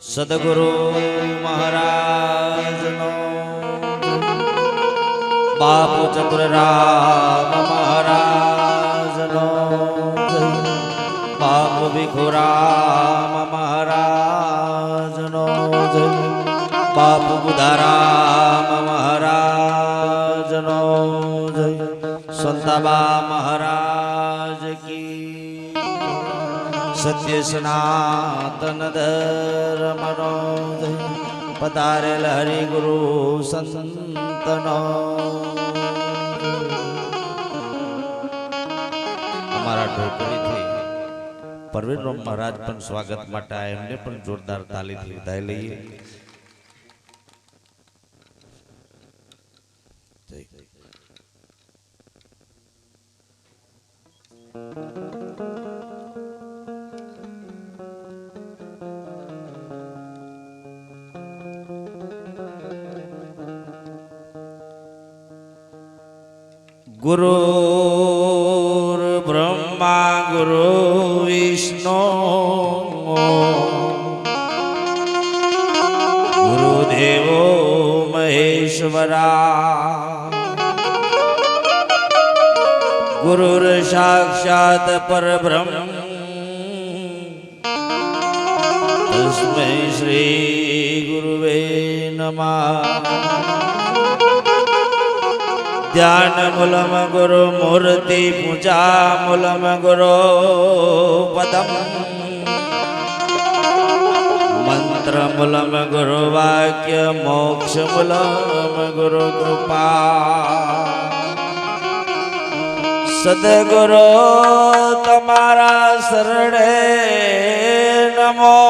સદગુરુ મહારાજનો બાપુ ચતુર રામ મહારાજનો બાપુ ભીખુરામ મહારાજનો બાપુ બુધારામ મહારાજનો સંતાબા મહારાજ કી સત્ય સનાતન ધર્મનો પધારેલ હરિગુરુ સંતનો અમારા ઢોકળીથી પરવીન મહારાજ પણ સ્વાગત માટે એમને પણ જોરદાર તાલીથી વિદાય લઈએ. ગુરુ બ્રહ્મા ગુરુ વિષ્ણુ ગુરુદેવો મહેશ્વરા ગુરુર સાક્ષાત પરબ્રહ્મ તસ્મૈ શ્રી ગુરુવે નમઃ. ધ્યાન મૂલમ ગુરુ મૂર્તિ પૂજા મૂલમ ગુરુ પદમ મંત્ર મૂલમ ગુરુ વાક્ય મોક્ષ મૂલમ ગુરુ કૃપા. સદગુરુ તમારા શરણે નમો.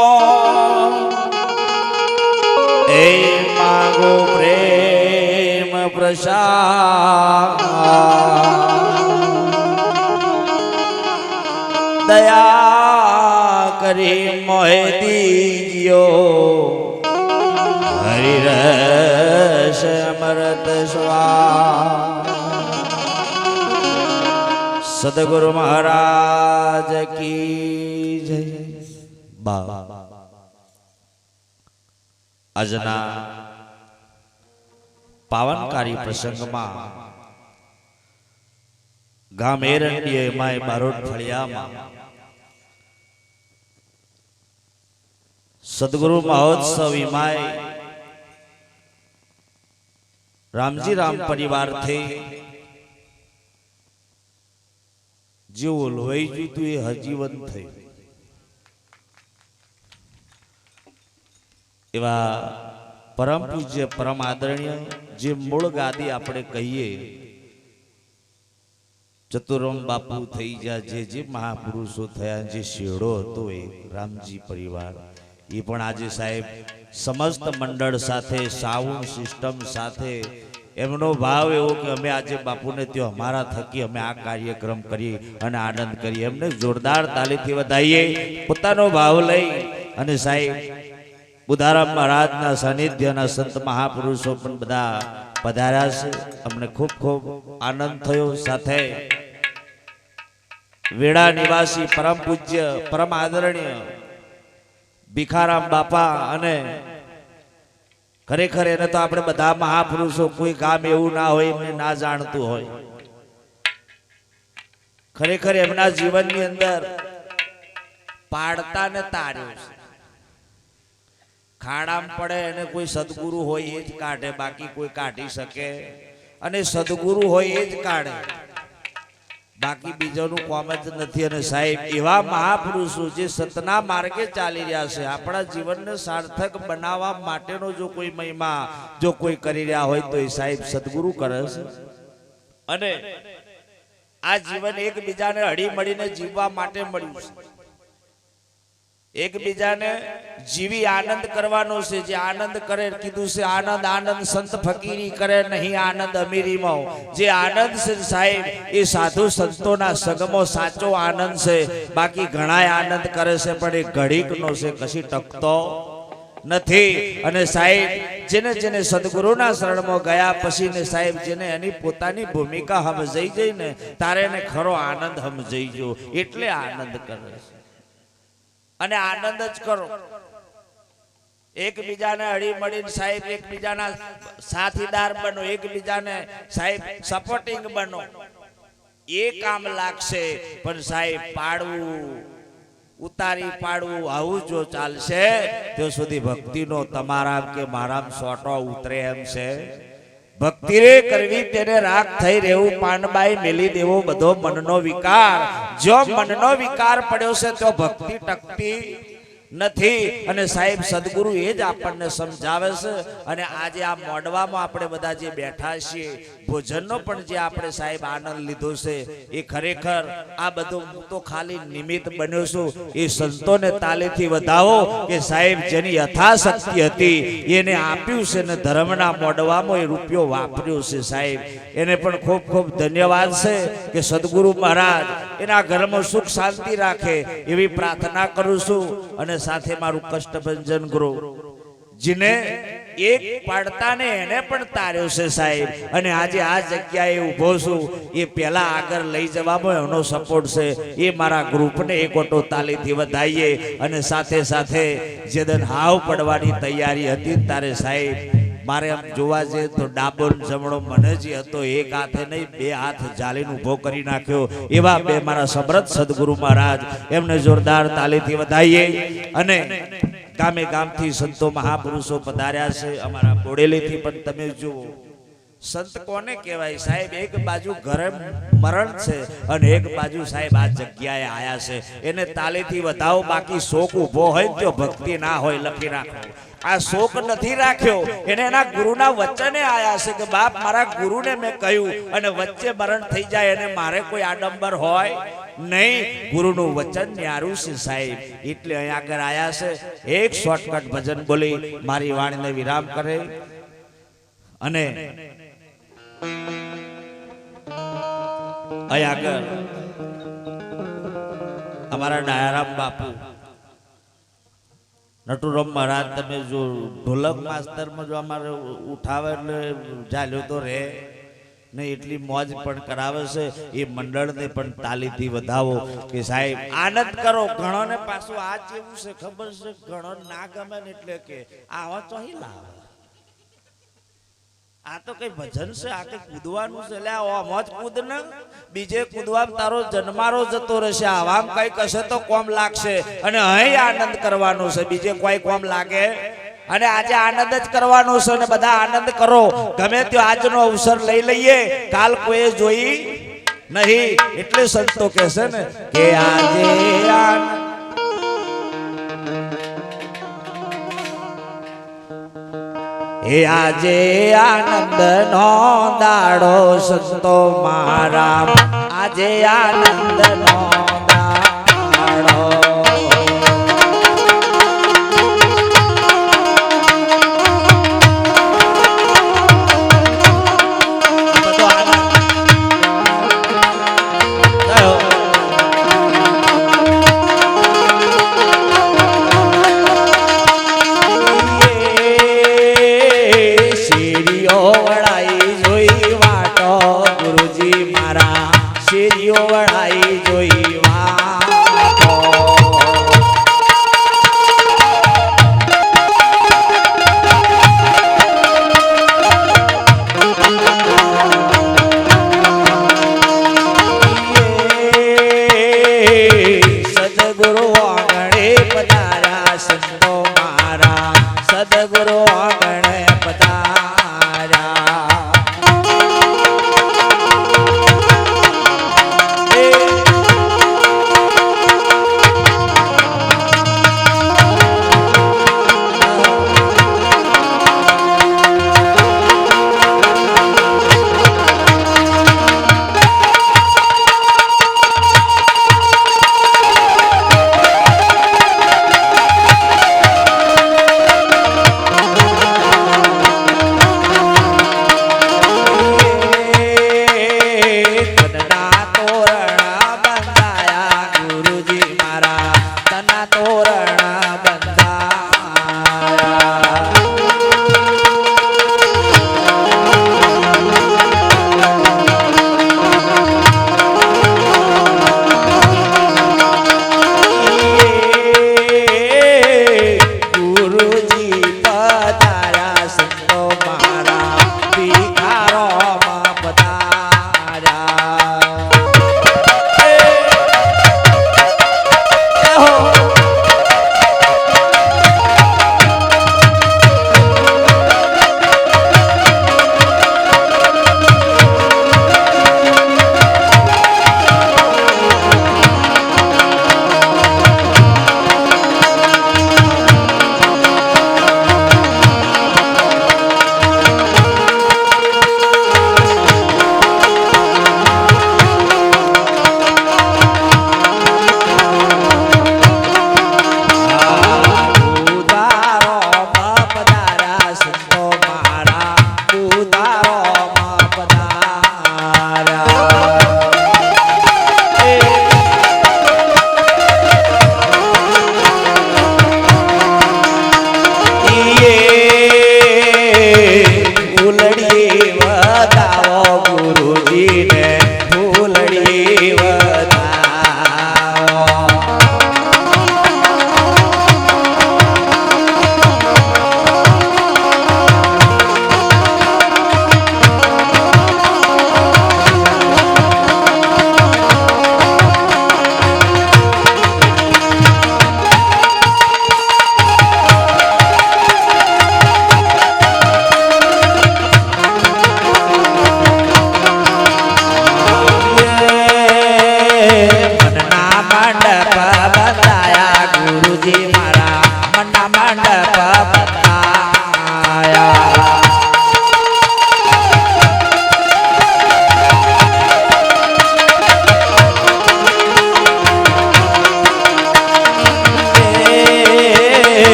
એ માગો પ્રેમ પ્રસાદ દયા કરી મોહે દીજો હરિરસ અમૃત સ્વા. સદગુરુ મહારાજ કી જય. બા આજના પાવનકારી પ્રસંગમાં ગામ એરંડીએ માય બારોટ ફળિયામાં સદગુરુ મહોત્સવ માય રામજી રામ પરિવાર થી જેવું લોહી જુતું એ હજીવન થઈ એવા પરમ પૂજ્ય પરમ આદરણીય જે મૂળ ગાદી આપણે કહીએ ચતુરમ બાપુ થઈ ગયા, જે મહાપુરુષો થયા, જે શેડો હતો એ રામજી પરિવાર એ પણ આજે સાહેબ સમસ્ત મંડળ સાથે સાઉન્ડ સિસ્ટમ સાથે એમનો ભાવ એવો કે અમે આજે બાપુને ત્યાં અમારા થકી અમે આ કાર્યક્રમ કરીએ અને આનંદ કરીએ. એમને જોરદાર તાલીથી વધાઈએ. પોતાનો ભાવ લઈ અને સાહેબ બુધારામ મહારાજના સાનિધ્યના સંત મહાપુરુષો પણ બધા પધાર્યા છે. અમને ખૂબ ખૂબ આનંદ થયો. સાથે વેડા નિવાસી પરમ પૂજ્ય પરમ આદરણીય ભીખારામ બાપા અને ખરેખર એને તો આપણે બધા મહાપુરુષો કોઈ કામ એવું ના હોય એમને ના જાણતું હોય. ખરેખર એમના જીવનની અંદર પાડતા ને તાર્યો છે. ખાડામાં પડે અને કોઈ સદગુરુ હોય એ જ કાઢે, બાકી કોઈ કાઢી શકે, અને સદગુરુ હોય એ જ કાઢે, બાકી બીજાનું કોમ જ નથી. અને સાહેબ એવા મહાપુરુષો જે સતના માર્ગે ચાલી રહ્યા છે, આપણા જીવનને સાર્થક બનાવવા માટેનો જો કોઈ મહિમા જો કોઈ કરી રહ્યા હોય તો એ સાહેબ સદગુરુ કરે છે. અને આ જીવન એકબીજાને હળી મળીને જીવવા માટે મળ્યું છે. એકબીજાને જીવી આનંદ કરવાનો છે. જે આનંદ કરે કીધું છે આનંદ આનંદ સંત ફકીરી કરે નહીં આનંદ અમીરીમાં. જે આનંદ છે સાહેબ એ સાધુ સંતોના સંગમાં સાચો આનંદ છે. બાકી ઘણાય આનંદ કરે છે પણ એ ઘડીકનો છે, કશી ટકતો નથી. અને સાહેબ જેને જેને સદગુરુના શરણમાં ગયા પછી ને સાહેબ જેને એની પોતાની ભૂમિકા સમજાઈ જઈ ને તારે એને ખરો આનંદ સમજાઈ ગયો, એટલે આનંદ કરે છે. અને આનંદ જ કરો. એકબીજાને હળી મળીને સાહેબ એકબીજાના સાથીદાર બનો, એકબીજાને સાહેબ સપોર્ટિંગ બનો, એ કામ લાગશે. પણ સાહેબ પાડવું, ઉતારી પાડવું આવું જો ચાલશે ત્યાં સુધી ભક્તિનો તમારા કે મારામ સોટો ઉતરે એમ છે. ભક્તિ રે કરવી તેને રાગ થઈ રહેવું, પાનબાઈ મેલી દેવો બધો મનનો વિકાર. જો મનનો વિકાર પડ્યો છે તો ભક્તિ ટકતી નથી. અને સાહેબ સદગુરુ એ જ આપણને સમજાવે છે. અને આજે આ મોડવામાં આપણે બધા જે બેઠા છીએ, ભોજનનો પણ જે આપણે સાહેબ આનંદ લીધો છે, એ ખરેખર આ બધું હું તો ખાલી નિમિત્ત બન્યો છું. એ સંતોને તાલીથી વધાવો કે સાહેબ જેની યથાશક્તિ હતી એને આપ્યું છે ને ધર્મના મોડવામાં એ રૂપિયો વાપર્યો છે. સાહેબ એને પણ ખૂબ ખૂબ ધન્યવાદ છે કે સદગુરુ મહારાજ એના ઘરમાં સુખ શાંતિ રાખે એવી પ્રાર્થના કરું છું. અને સાથે મારું કષ્ટભંજન ગુરુ જીને એક પાડતાને એને પણ તાર્યો છે સાહેબ. અને આજે આ જગ્યાએ ઊભો છું એ પહેલા આગળ લઈ જવામાં એનો સપોર્ટ છે. એ મારા ગ્રુપને એક ઓટો તાલીથી વધાઈએ. અને સાથે સાથે જે દન હાવ પડવાની તૈયારી હતી તારે સાહેબ મારે આમ જોવા જઈએ તો ડાબો જમણો મને જ હતો, એક હાથે નહીં બે હાથ જાલીને ઊભો કરી નાખ્યો. એવા બે મારા સમર્થ સદગુરુ મહારાજ, એમને જોરદાર તાલીથી વધાઈએ. અને ગામે ગામથી સંતો મહાપુરુષો પધાર્યા છે. અમારા બોડેલીથી પણ તમે જુઓ, સંત કોને કહેવાય સાહેબ? એક બાજુ ઘરે મરણ છે અને એક બાજુ સાહેબ આ જગ્યાએ આયા છે. એને તાલીથી વધાવો. બાકી શોક ઊભો હોય તો ભક્તિ ના હોય, લખી રાખો. આ શોક નથી રાખ્યો, એને એના ગુરુના વચને આયા છે કે બાપ મારા ગુરુને મેં કહ્યું અને વચ્ચે મરણ થઈ જાય અને મારે કોઈ આડંબર હોય નહીં. ગુરુનું વચન ન્યારું છે સાહેબ, એટલે અહીંયા આગળ આયા છે. એક શોર્ટકટ ભજન બોલી મારી વાણીને વિરામ કરે. અને અહીંયા આગળ અમારા ડાયારામ બાપુ નટુરામ મહારાજ, તમે જો ઢોલક માસ્તરમાં જો અમારે ઉઠાવે એટલે ચાલ્યો તો રે ને એટલી મોજ પણ કરાવે છે. એ મંડળને પણ તાલીથી વધાવો કે સાહેબ આનંદ કરો. ઘણોને પાછું આ જેવું છે ખબર છે, ઘણો ના ગમે ને એટલે કે આવા ચોહી લાવે. આ તો કઈ ભજન છે, આ કઈ કૂદવાનું છે. એટલે આમ જ કૂદ ને, બીજે કૂદવા તારો જન્મારો જતો રહેશે. આવામ કઈક હશે તો કોમ લાગશે. અને અહીં આનંદ કરવાનો છે, બીજે કોઈ કોમ લાગે. અને આજે આનંદ જ કરવાનો છે અને બધા આનંદ કરો. ગમે તે આજનો અવસર લઈ લઈએ, કાલ કોઈ જોઈ નહીં. એટલે સંતો કહે છે ને કે આજે હે આજે આનંદ નો દાડો સંતો મારા, આજે આનંદ નો દાડો.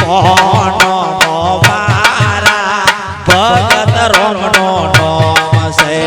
કોનો મારા ભગત રોમનો નોમ છે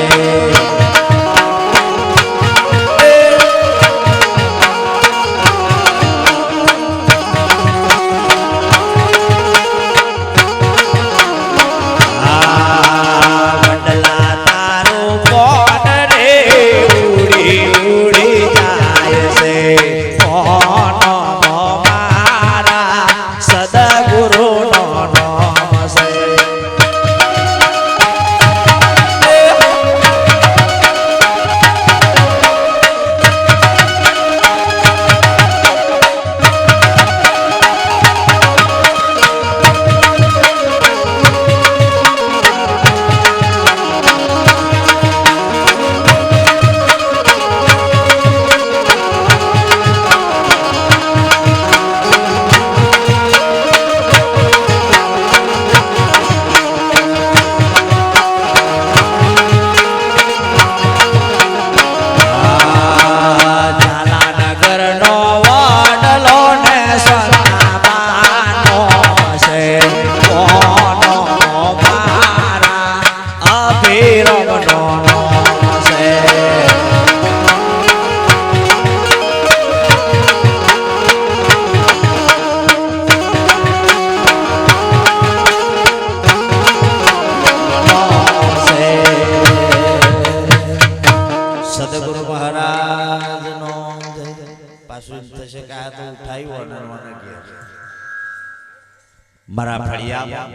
મારા ફળિયામાં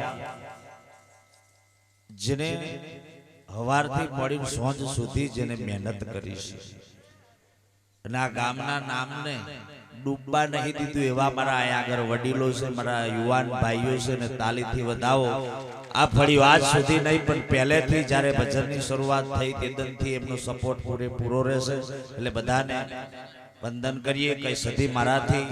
જેને હવારથી મળીને સાંજ સુધી જેને મહેનત કરી છે અને આ ગામના નામને ડૂબવા નહીં દીધું એવા મારા અહીંયા આગળ વડીલો છે, મારા યુવાન ભાઈઓ છે ને તાલીથી વધાવો. આ ફળિયો આજ સુધી નહીં પણ પહેલેથી જ્યારે ભજનની શરૂઆત થઈ તેદનથી એમનો સપોર્ટ પૂરેપૂરો રહેશે. એટલે બધાને વંદન કરીએ. કઈ સદી મારાથી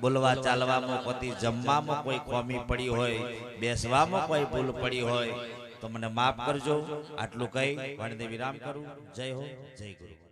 બોલવા ચાલવામાં કોઈ જમવામાં કોઈ કોમી પડી હોય, બેસવામાં કોઈ ભૂલ પડી હોય તો મને માફ કરજો. આટલું કહી વાણીને વિરામ કરું. જય હો, જય ગુરુ.